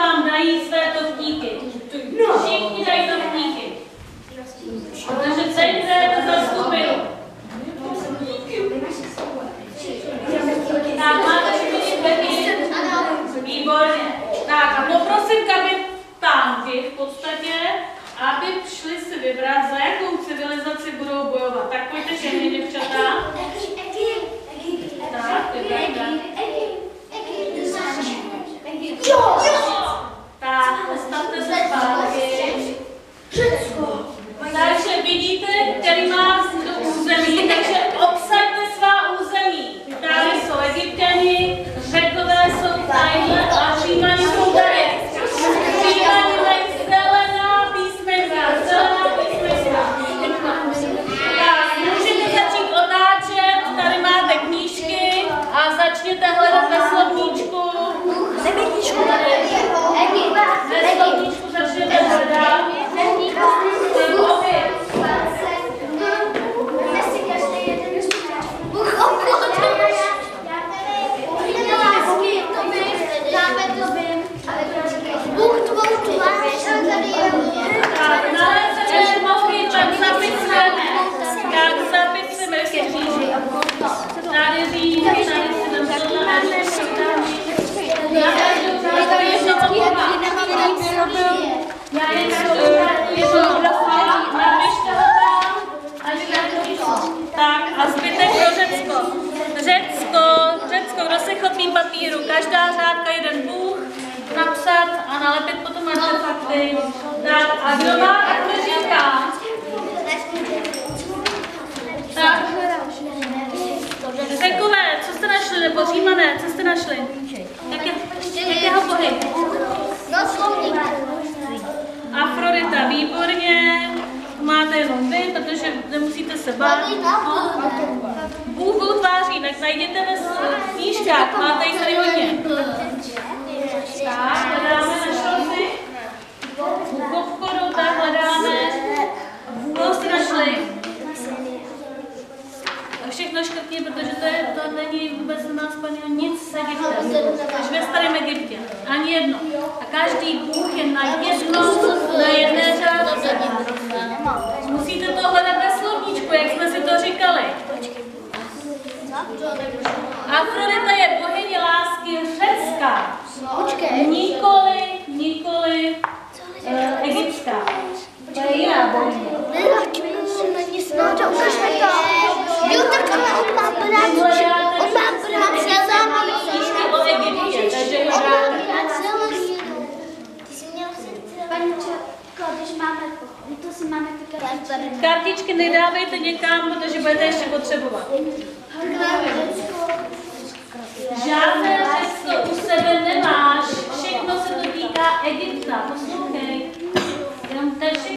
vám dají své tovníky. Všichni dají tovníky. Protože teď jdete za skupinu. Tak, máte všichni beky? Výborně. Tak a poprosím kapitánky v podstatě, aby šli si vybrat, za jakou civilizaci budou bojovat. Tak pojďte všechny, děvčata. Tak, tak, postavte se zpátky. Takže vidíte, který má území, takže obsaďte svá území. Tady jsou Egypťani, Řekové jsou tadyhle a Římani jsou tady. Římani mají zelená písmenka, Tak, můžete začít otáčet, tady máte knížky a začněte hledat ve slovníčku. Ve slovníčku začněte hledat. Tak a zbytek pro Řecko. Řecko, kdo se chopí papíru, každá řádka jeden bůh, napsat a nalepit potom artefakty. Tak a kdo má říká? Tak. Řekové, co jste našli, nebo Římané, co jste našli? Jakého bohy? Afrodita, výborně. Máte jenom vy, protože nemusíte se bát. Bůh tváří, tak najděte ve knížkách, máte jich tady hodně. Tak, hledáme na šolci. Bůh obchodu, tak hledáme. Koho jste našli? Všechno škrtně, protože to není vůbec na Spaniu nic s Egyptem. Až ve starém Egyptě. Ani jedno. A každý bůh je na jedné řádce. Musíte to hledat ve slovníčku, jak jsme si to říkali. Afrodita je bohyně lásky řecká. Nikoli egyptská. To je jiná bohyně. Jo, tak ale on má práci o Egyptě, takže hledáme. Kartičky nedávejte někam, protože budete ještě potřebovat.